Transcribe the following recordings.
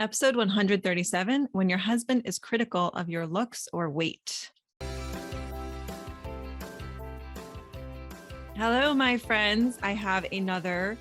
Episode 137, when your husband is critical of your looks or weight. Hello, my friends. I have another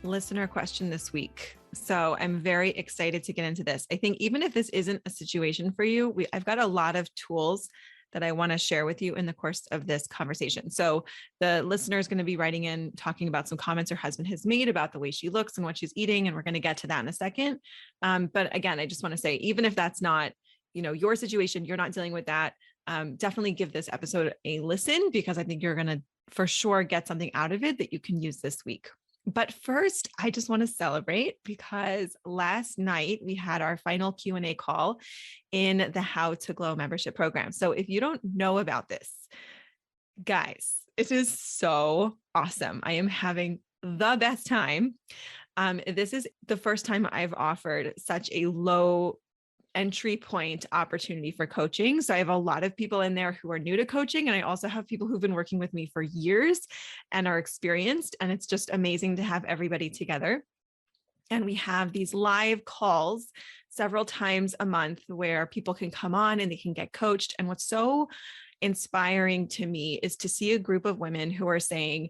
listener question this week. So I'm very excited to get into this. I think even if this isn't a situation for you, I've got a lot of tools that I want to share with you in the course of this conversation. So the listener is going to be writing in, talking about some comments her husband has made about the way she looks and what she's eating. And we're going to get to that in a second. But again, I just want to say, even if that's not, your situation, you're not dealing with that, definitely give this episode a listen, because I think you're going to for sure get something out of it that you can use this week. But first, I just want to celebrate because last night we had our final Q&A call in the How to Glow membership program. So if you don't know about this, guys, it is so awesome. I am having the best time. This is the first time I've offered such a low entry point opportunity for coaching. So I have a lot of people in there who are new to coaching. And I also have people who've been working with me for years and are experienced. And it's just amazing to have everybody together. And we have these live calls several times a month where people can come on and they can get coached. And what's so inspiring to me is to see a group of women who are saying,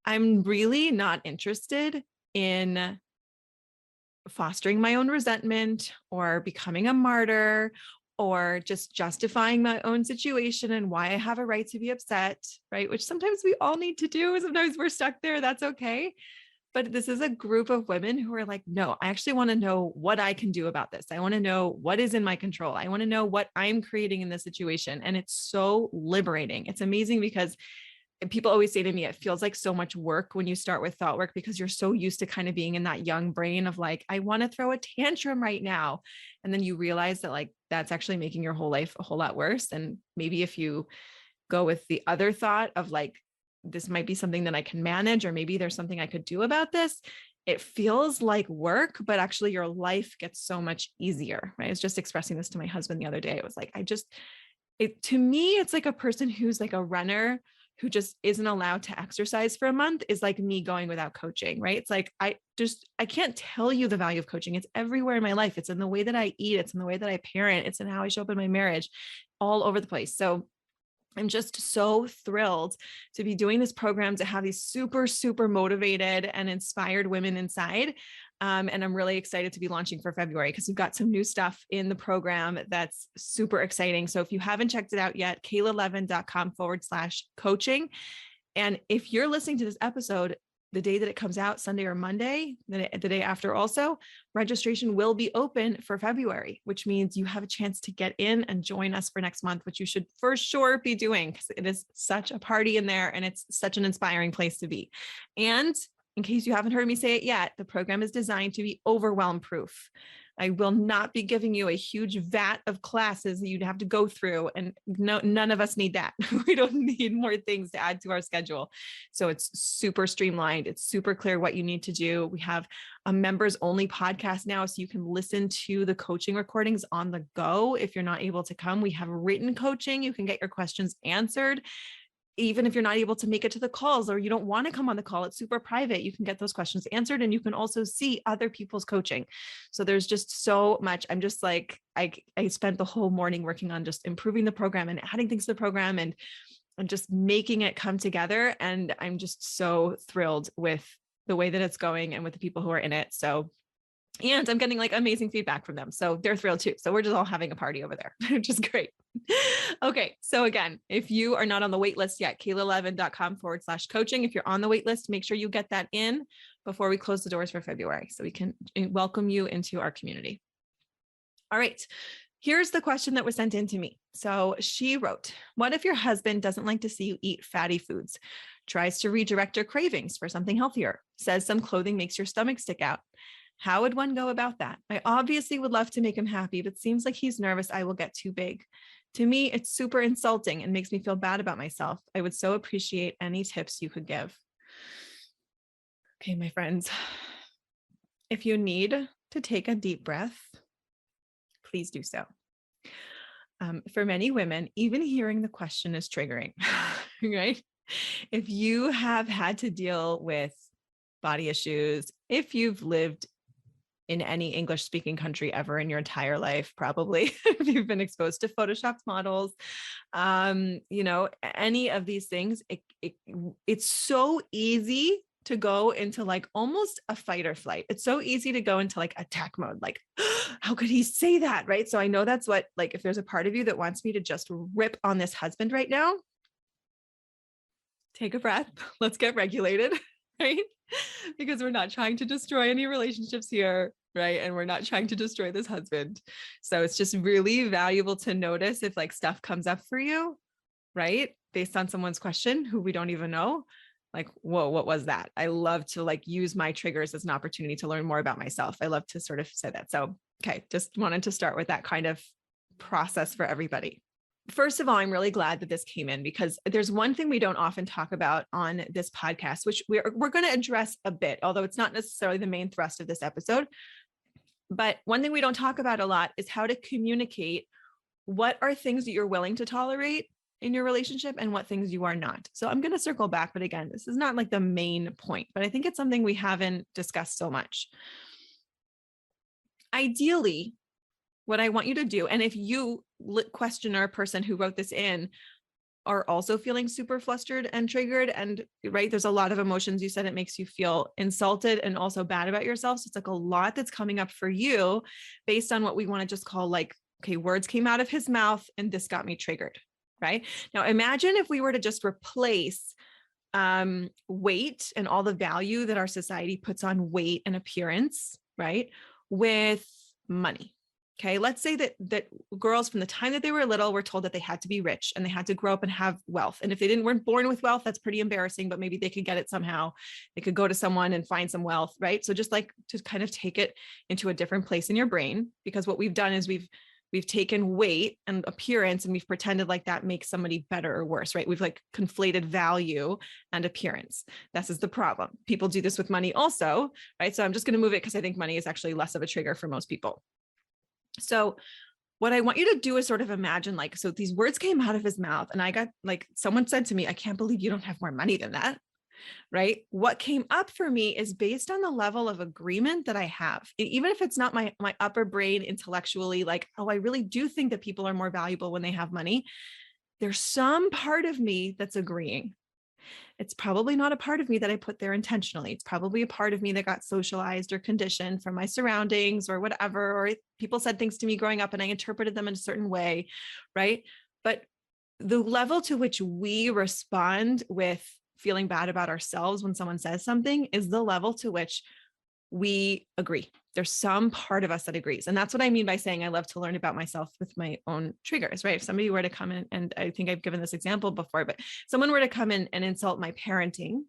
I'm really not interested in fostering my own resentment or becoming a martyr or just justifying my own situation and why I have a right to be upset, right? Which sometimes we all need to do. Sometimes we're stuck there. That's okay. But this is a group of women who are like, no, I actually want to know what I can do about this. I want to know what is in my control. I want to know what I'm creating in this situation. And it's so liberating. It's amazing because people always say to me, it feels like so much work when you start with thought work, because you're so used to kind of being in that young brain of like, I want to throw a tantrum right now. And then you realize that like, that's actually making your whole life a whole lot worse. And maybe if you go with the other thought of like, this might be something that I can manage, or maybe there's something I could do about this, it feels like work, but actually your life gets so much easier, right? I was just expressing this to my husband the other day. It was like, to me, it's like a person who's like a runner who just isn't allowed to exercise for a month is like me going without coaching, right? It's like, I can't tell you the value of coaching. It's everywhere in my life. It's in the way that I eat. It's in the way that I parent. It's in how I show up in my marriage, all over the place. So I'm just so thrilled to be doing this program, to have these super, super motivated and inspired women inside. And I'm really excited to be launching for February because we've got some new stuff in the program that's super exciting. So if you haven't checked it out yet, kaylalevin.com/coaching. And if you're listening to this episode the day that it comes out, Sunday or Monday, the day after also, registration will be open for February, which means you have a chance to get in and join us for next month, which you should for sure be doing because it is such a party in there and it's such an inspiring place to be. And in case you haven't heard me say it yet, the program is designed to be overwhelm proof. I will not be giving you a huge vat of classes that you'd have to go through. And no, none of us need that. We don't need more things to add to our schedule. So it's super streamlined. It's super clear what you need to do. We have a members only podcast now, so you can listen to the coaching recordings on the go. If you're not able to come, we have written coaching. You can get your questions answered. Even if you're not able to make it to the calls or you don't want to come on the call, it's super private. You can get those questions answered and you can also see other people's coaching. So there's just so much. I'm just like, I spent the whole morning working on just improving the program and adding things to the program and just making it come together. And I'm just so thrilled with the way that it's going and with the people who are in it. So, and I'm getting like amazing feedback from them. So they're thrilled too. So we're just all having a party over there, which is great. Okay. So again, if you are not on the wait list yet, kaylalevin.com/coaching. If you're on the wait list, make sure you get that in before we close the doors for February so we can welcome you into our community. All right. Here's the question that was sent in to me. So she wrote, what if your husband doesn't like to see you eat fatty foods, tries to redirect your cravings for something healthier, says some clothing makes your stomach stick out? How would one go about that? I obviously would love to make him happy, but seems like he's nervous I will get too big. To me, it's super insulting and makes me feel bad about myself. I would so appreciate any tips you could give. Okay, my friends, if you need to take a deep breath, please do so. For many women, even hearing the question is triggering, right? If you have had to deal with body issues, if you've lived in any English speaking country ever in your entire life, probably, if you've been exposed to Photoshopped models, any of these things, it's so easy to go into like almost a fight or flight. It's so easy to go into like attack mode. Like, how could he say that? Right. So I know that's what, like, if there's a part of you that wants me to just rip on this husband right now, take a breath. Let's get regulated. Right. Because we're not trying to destroy any relationships here. Right. And we're not trying to destroy this husband. So it's just really valuable to notice if like stuff comes up for you, right? Based on someone's question who we don't even know. Like, whoa, what was that? I love to like use my triggers as an opportunity to learn more about myself. I love to sort of say that. So, okay, just wanted to start with that kind of process for everybody. First of all, I'm really glad that this came in because there's one thing we don't often talk about on this podcast, which we're going to address a bit, although it's not necessarily the main thrust of this episode. But one thing we don't talk about a lot is how to communicate what are things that you're willing to tolerate in your relationship and what things you are not. So I'm going to circle back, but again, this is not like the main point, but I think it's something we haven't discussed so much. Ideally, what I want you to do, and if you questioner person who wrote this in are also feeling super flustered and triggered, and right, there's a lot of emotions. You said it makes you feel insulted and also bad about yourself. So it's like a lot that's coming up for you based on what we want to just call like, okay, words came out of his mouth and this got me triggered. Right now, imagine if we were to just replace weight and all the value that our society puts on weight and appearance, right, with money. Okay, let's say that girls from the time that they were little were told that they had to be rich and they had to grow up and have wealth. And if they weren't born with wealth, that's pretty embarrassing, but maybe they could get it somehow. They could go to someone and find some wealth, right? So just like to kind of take it into a different place in your brain, because what we've done is we've taken weight and appearance and we've pretended like that makes somebody better or worse, right? We've like conflated value and appearance. This is the problem. People do this with money also, right? So I'm just going to move it because I think money is actually less of a trigger for most people. So what I want you to do is sort of imagine like, so these words came out of his mouth and I got like, someone said to me, I can't believe you don't have more money than that. Right? What came up for me is based on the level of agreement that I have. Even if it's not my upper brain intellectually, like, oh, I really do think that people are more valuable when they have money. There's some part of me that's agreeing. It's probably not a part of me that I put there intentionally. It's probably a part of me that got socialized or conditioned from my surroundings or whatever, or people said things to me growing up and I interpreted them in a certain way, right? But the level to which we respond with feeling bad about ourselves when someone says something is the level to which we agree. There's some part of us that agrees. And that's what I mean by saying I love to learn about myself with my own triggers, right? If somebody were to come in, and I think I've given this example before, but someone were to come in and insult my parenting.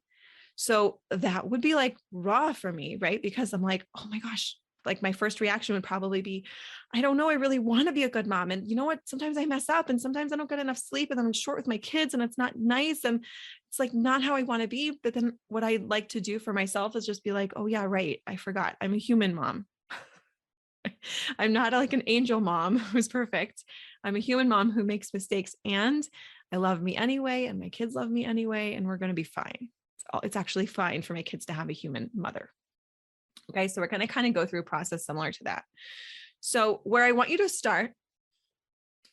So that would be like raw for me, right? Because I'm like, oh my gosh, like my first reaction would probably be, I don't know, I really want to be a good mom. And you know what? Sometimes I mess up and sometimes I don't get enough sleep and I'm short with my kids and it's not nice. And it's like not how I want to be. But then what I like to do for myself is just be like, oh yeah, right. I forgot. I'm a human mom. I'm not like an angel mom who's perfect. I'm a human mom who makes mistakes and I love me anyway. And my kids love me anyway. And we're going to be fine. It's actually fine for my kids to have a human mother. Okay, so we're going to kind of go through a process similar to that. So where I want you to start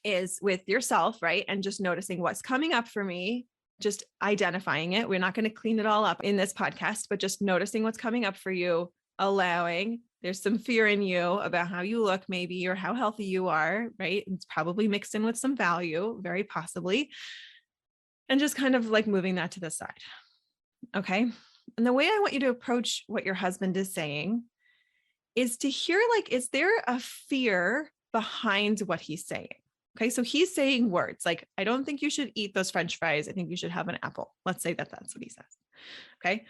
is with yourself, right? And just noticing what's coming up for me, just identifying it. We're not going to clean it all up in this podcast, but just noticing what's coming up for you, allowing. There's some fear in you about how you look maybe, or how healthy you are, right? It's probably mixed in with some value, very possibly. And just kind of like moving that to the side. Okay. And the way I want you to approach what your husband is saying is to hear, like, is there a fear behind what he's saying? Okay. So he's saying words like, I don't think you should eat those French fries. I think you should have an apple. Let's say that that's what he says. Okay.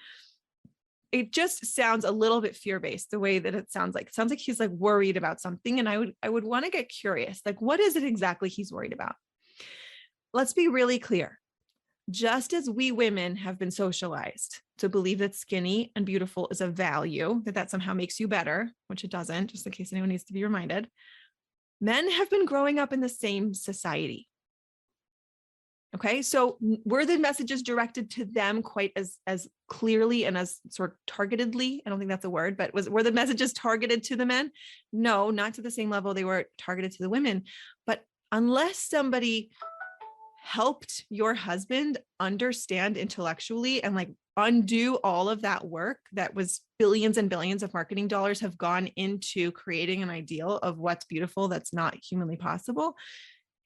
It just sounds a little bit fear-based the way that it sounds like. It sounds like he's like worried about something. And I would want to get curious, like, what is it exactly he's worried about? Let's be really clear. Just as we women have been socialized to believe that skinny and beautiful is a value, that somehow makes you better, which it doesn't, just in case anyone needs to be reminded, men have been growing up in the same society. Okay. So were the messages directed to them quite as clearly and as sort of targetedly? I don't think that's a word, but were the messages targeted to the men? No, not to the same level they were targeted to the women. But unless somebody helped your husband understand intellectually and like undo all of that work that was billions and billions of marketing dollars have gone into creating an ideal of what's beautiful that's not humanly possible,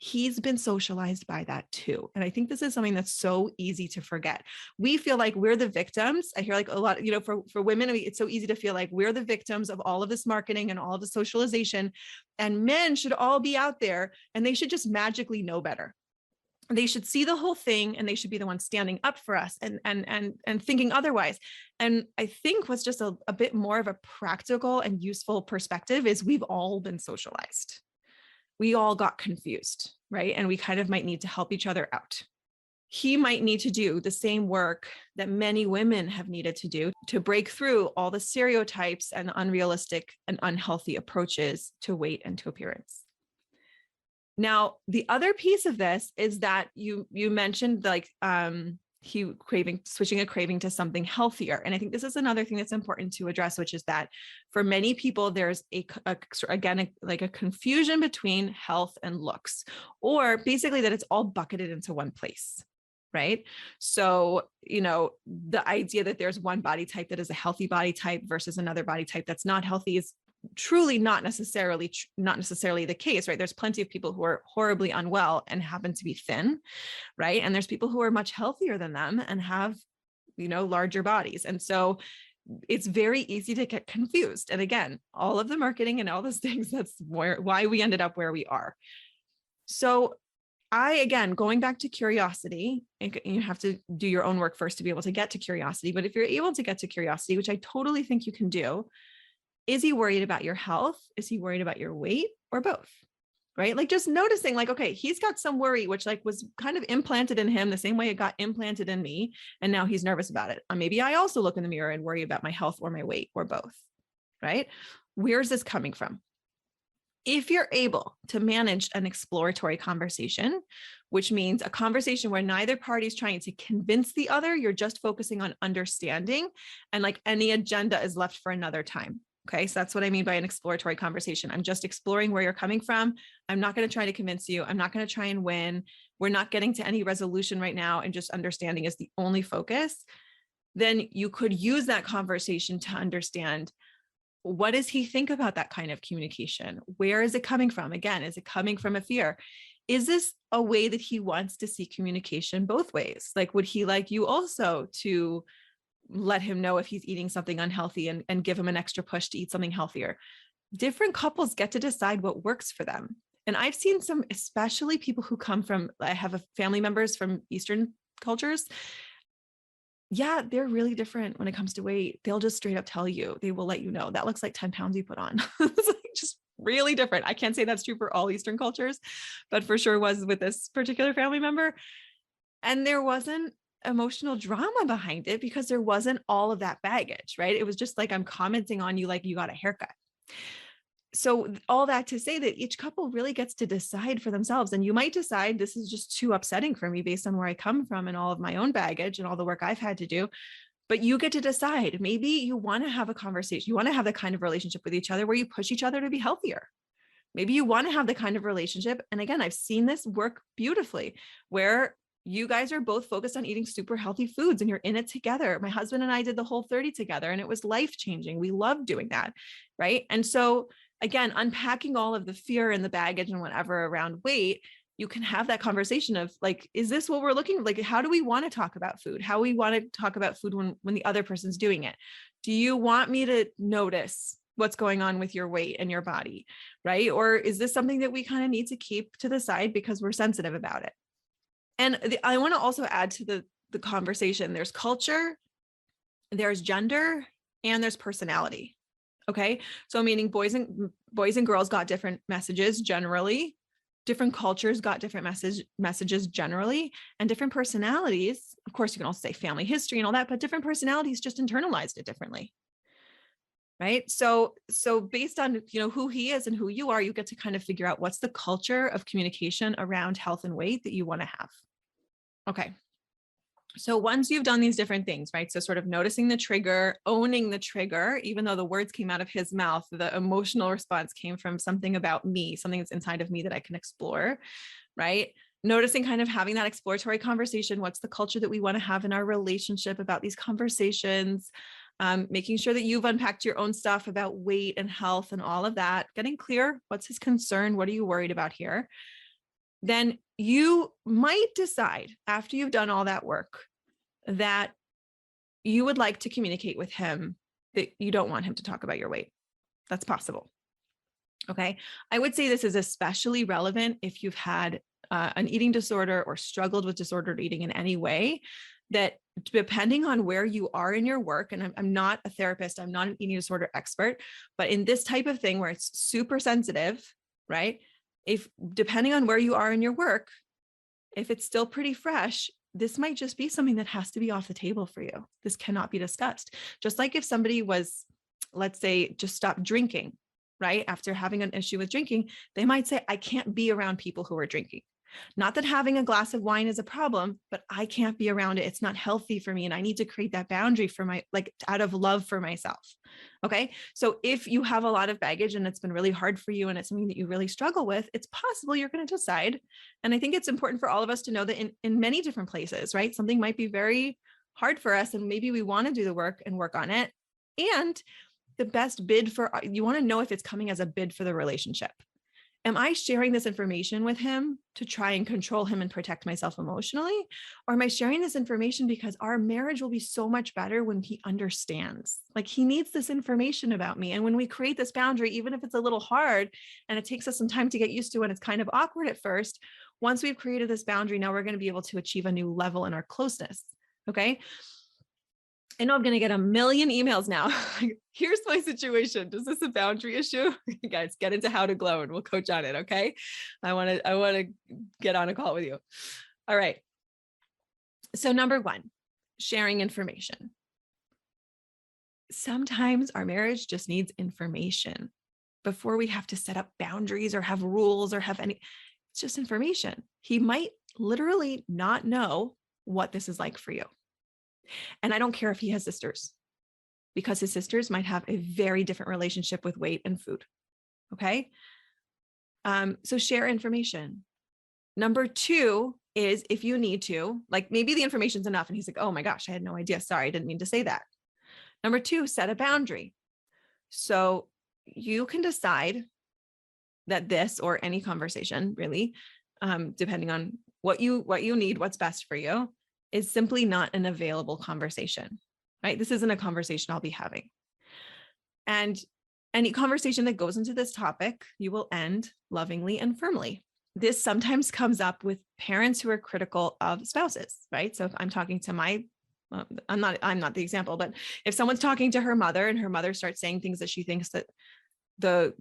he's been socialized by that too. And I think this is something that's so easy to forget. We feel like we're the victims. I hear like a lot, for women, it's so easy to feel like we're the victims of all of this marketing and all of the socialization, and men should all be out there and they should just magically know better. They should see the whole thing and they should be the ones standing up for us and thinking otherwise. And I think what's just a bit more of a practical and useful perspective is we've all been socialized. We all got confused, right? And we kind of might need to help each other out. He might need to do the same work that many women have needed to do to break through all the stereotypes and unrealistic and unhealthy approaches to weight and to appearance. Now, the other piece of this is that you mentioned like switching a craving to something healthier. And I think this is another thing that's important to address, which is that for many people, there's like a confusion between health and looks, or basically that it's all bucketed into one place. Right. So, the idea that there's one body type that is a healthy body type versus another body type that's not healthy is truly not necessarily the case, right? There's plenty of people who are horribly unwell and happen to be thin, right? And there's people who are much healthier than them and have, larger bodies. And so it's very easy to get confused. And again, all of the marketing and all those things, that's why we ended up where we are. So again, going back to curiosity, you have to do your own work first to be able to get to curiosity. But if you're able to get to curiosity, which I totally think you can do, is he worried about your health? Is he worried about your weight, or both? Right? Like just noticing like, okay, he's got some worry, which like was kind of implanted in him the same way it got implanted in me. And now he's nervous about it. Maybe I also look in the mirror and worry about my health or my weight or both. Right? Where's this coming from? If you're able to manage an exploratory conversation, which means a conversation where neither party is trying to convince the other, you're just focusing on understanding, and like any agenda is left for another time. Okay, so that's what I mean by an exploratory conversation. I'm just exploring where you're coming from. I'm not going to try to convince you. I'm not going to try and win. We're not getting to any resolution right now, and just understanding is the only focus. Then you could use that conversation to understand, what does he think about that kind of communication? Where is it coming from? Again, is it coming from a fear? Is this a way that he wants to see communication both ways? Like, would he like you also to let him know if he's eating something unhealthy and give him an extra push to eat something healthier? Different couples get to decide what works for them. And I've seen some, especially people who come from, I have family members from Eastern cultures. Yeah, they're really different when it comes to weight. They'll just straight up tell you, they will let you know that looks like 10 pounds you put on. It's like just really different. I can't say that's true for all Eastern cultures, but for sure was with this particular family member. And there wasn't emotional drama behind it because there wasn't all of that baggage, right? It was just like, I'm commenting on you like you got a haircut. So all that to say that each couple really gets to decide for themselves. And you might decide this is just too upsetting for me based on where I come from and all of my own baggage and all the work I've had to do. But you get to decide. Maybe you want to have a conversation. You want to have the kind of relationship with each other where you push each other to be healthier. Maybe you want to have the kind of relationship. And again, I've seen this work beautifully where you guys are both focused on eating super healthy foods and you're in it together. My husband and I did the Whole30 together and it was life-changing. We loved doing that. Right. And so again, unpacking all of the fear and the baggage and whatever around weight, you can have that conversation of like, is this what we're looking like? How do we want to talk about food? How we want to talk about food when the other person's doing it? Do you want me to notice what's going on with your weight and your body? Right. Or is this something that we kind of need to keep to the side because we're sensitive about it? And I want to also add to the conversation, there's culture, there's gender, and there's personality. Okay. So meaning boys and girls got different messages generally, different cultures got different messages generally, and different personalities. Of course, you can also say family history and all that, but different personalities just internalized it differently. Right. So based on, who he is and who you are, you get to kind of figure out what's the culture of communication around health and weight that you want to have. Okay. So once you've done these different things, right? So sort of noticing the trigger, owning the trigger, even though the words came out of his mouth, the emotional response came from something about me, something that's inside of me that I can explore, right? Noticing kind of having that exploratory conversation. What's the culture that we want to have in our relationship about these conversations? Making sure that you've unpacked your own stuff about weight and health and all of that, getting clear. What's his concern? What are you worried about here? Then you might decide after you've done all that work that you would like to communicate with him that you don't want him to talk about your weight. That's possible. Okay. I would say this is especially relevant if you've had an eating disorder or struggled with disordered eating in any way, that depending on where you are in your work, and I'm not a therapist, I'm not an eating disorder expert, but in this type of thing where it's super sensitive, right? If depending on where you are in your work, if it's still pretty fresh, this might just be something that has to be off the table for you. This cannot be discussed. Just like if somebody was, let's say, just stopped drinking, right? After having an issue with drinking, they might say, I can't be around people who are drinking. Not that having a glass of wine is a problem, but I can't be around it. It's not healthy for me. And I need to create that boundary for my, like, out of love for myself. Okay. So if you have a lot of baggage and it's been really hard for you and it's something that you really struggle with, it's possible you're going to decide. And I think it's important for all of us to know that in many different places, right? Something might be very hard for us and maybe we want to do the work and work on it. And the best bid for, you want to know if it's coming as a bid for the relationship. Am I sharing this information with him to try and control him and protect myself emotionally? Or am I sharing this information because our marriage will be so much better when he understands? Like, he needs this information about me. And when we create this boundary, even if it's a little hard and it takes us some time to get used to and it's kind of awkward at first, once we've created this boundary, now we're going to be able to achieve a new level in our closeness. Okay. I know I'm going to get a million emails now. Here's my situation. Is this a boundary issue? Guys, get into How to Glow and we'll coach on it. Okay. I want to get on a call with you. All right. So number one, sharing information. Sometimes our marriage just needs information before we have to set up boundaries or have rules or have any, it's just information. He might literally not know what this is like for you. And I don't care if he has sisters, because his sisters might have a very different relationship with weight and food. Okay. So share information. Number two is, if you need to, like, maybe the information's enough and he's like, oh my gosh, I had no idea. Sorry, I didn't mean to say that. Number two, set a boundary. So you can decide that this, or any conversation really, depending on what you need, what's best for you, is simply not an available conversation, right? This isn't a conversation I'll be having. And any conversation that goes into this topic, you will end lovingly and firmly. This sometimes comes up with parents who are critical of spouses, right? So if I'm talking to I'm not the example, but if someone's talking to her mother and her mother starts saying things that she thinks that the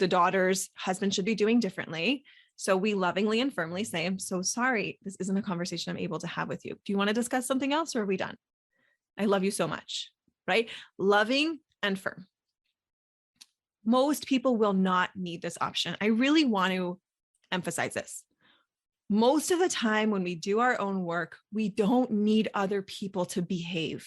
daughter's husband should be doing differently, so we lovingly and firmly say, I'm so sorry, this isn't a conversation I'm able to have with you. Do you want to discuss something else, or are we done? I love you so much, right? Loving and firm. Most people will not need this option. I really want to emphasize this. Most of the time when we do our own work, we don't need other people to behave.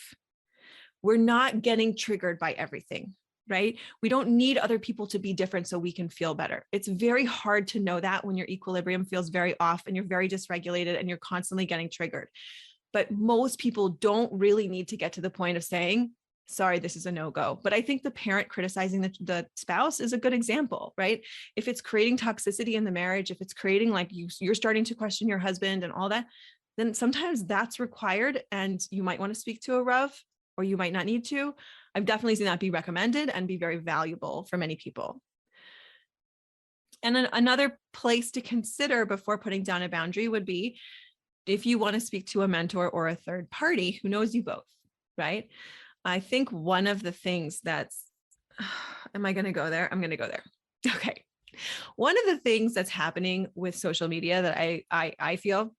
We're not getting triggered by everything, right? We don't need other people to be different so we can feel better. It's very hard to know that when your equilibrium feels very off and you're very dysregulated and you're constantly getting triggered. But most people don't really need to get to the point of saying, sorry, this is a no-go. But I think the parent criticizing the spouse is a good example, right? If it's creating toxicity in the marriage, if it's creating like you're starting to question your husband and all that, then sometimes that's required. And you might want to speak to a Rav, or you might not need to. I've definitely seen that be recommended and be very valuable for many people. And then another place to consider before putting down a boundary would be if you want to speak to a mentor or a third party who knows you both, right? I think one of the things am I going to go there? I'm going to go there. Okay. One of the things that's happening with social media that I feel,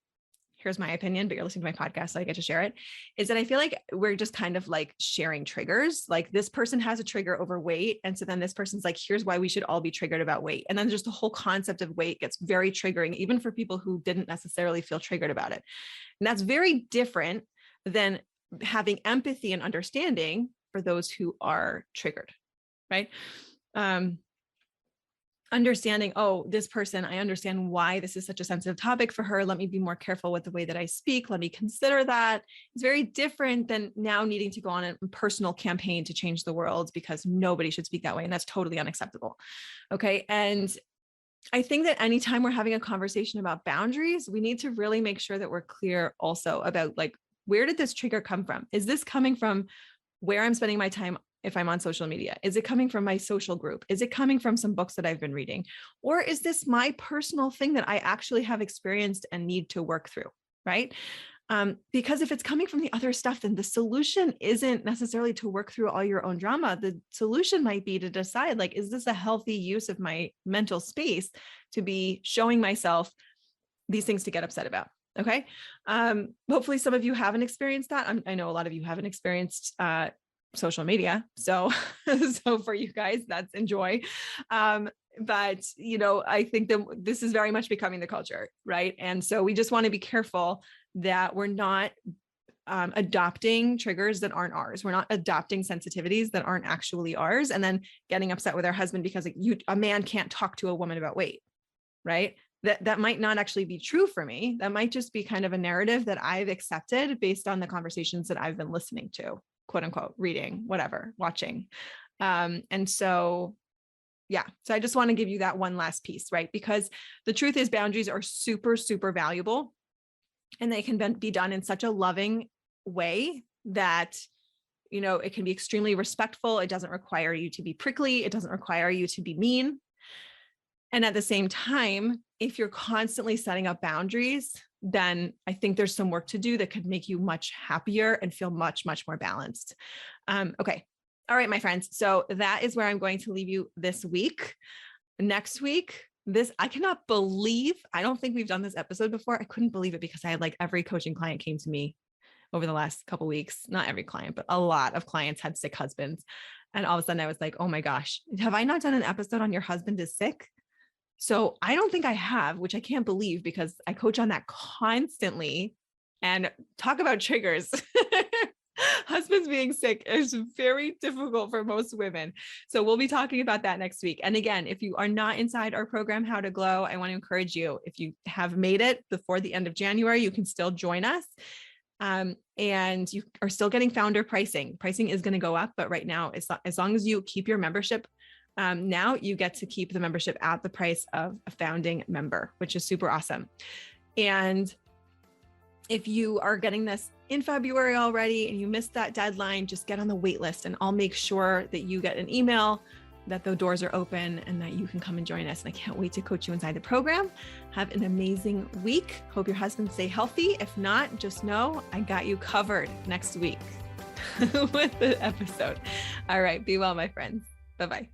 here's my opinion, but you're listening to my podcast, so I get to share it, is that I feel like we're just kind of like sharing triggers. Like this person has a trigger over weight. And so then this person's like, here's why we should all be triggered about weight. And then just the whole concept of weight gets very triggering, even for people who didn't necessarily feel triggered about it. And that's very different than having empathy and understanding for those who are triggered, right? Understanding, oh, this person, I understand why this is such a sensitive topic for her. Let me be more careful with the way that I speak. Let me consider that. It's very different than now needing to go on a personal campaign to change the world because nobody should speak that way. And that's totally unacceptable. Okay. And I think that anytime we're having a conversation about boundaries, we need to really make sure that we're clear also about like, where did this trigger come from? Is this coming from where I'm spending my time if I'm on social media? Is it coming from my social group? Is it coming from some books that I've been reading? Or is this my personal thing that I actually have experienced and need to work through, right? Because if it's coming from the other stuff, then the solution isn't necessarily to work through all your own drama. The solution might be to decide, like, is this a healthy use of my mental space to be showing myself these things to get upset about? Okay. Hopefully some of you haven't experienced that. I know a lot of you haven't experienced social media. So for you guys, that's enjoy. But, you know, I think that this is very much becoming the culture, right? And so we just want to be careful that we're not adopting triggers that aren't ours. We're not adopting sensitivities that aren't actually ours, and then getting upset with our husband because a man can't talk to a woman about weight, right? That might not actually be true for me. That might just be kind of a narrative that I've accepted based on the conversations that I've been listening to, quote unquote, reading, whatever, watching. And so, yeah. So I just want to give you that one last piece, right? Because the truth is boundaries are super, super valuable, and they can be done in such a loving way that, you know, it can be extremely respectful. It doesn't require you to be prickly. It doesn't require you to be mean. And at the same time, if you're constantly setting up boundaries, then I think there's some work to do that could make you much happier and feel much, much more balanced. Okay. All right, my friends. So that is where I'm going to leave you this week. Next week, I cannot believe, I don't think we've done this episode before. I couldn't believe it because I had like every coaching client came to me over the last couple of weeks. Not every client, but a lot of clients had sick husbands. And all of a sudden I was like, oh my gosh, have I not done an episode on your husband is sick? So I don't think I have, which I can't believe because I coach on that constantly. And talk about triggers. Husbands being sick is very difficult for most women. So we'll be talking about that next week. And again, if you are not inside our program, How to Glow, I want to encourage you, if you have made it before the end of January, you can still join us. And you are still getting founder pricing. Pricing is going to go up, but right now, as long as you keep your membership, now you get to keep the membership at the price of a founding member, which is super awesome. And if you are getting this in February already and you missed that deadline, just get on the wait list and I'll make sure that you get an email that the doors are open and that you can come and join us. And I can't wait to coach you inside the program. Have an amazing week. Hope your husband stay healthy. If not, just know I got you covered next week with the episode. All right. Be well, my friends. Bye-bye.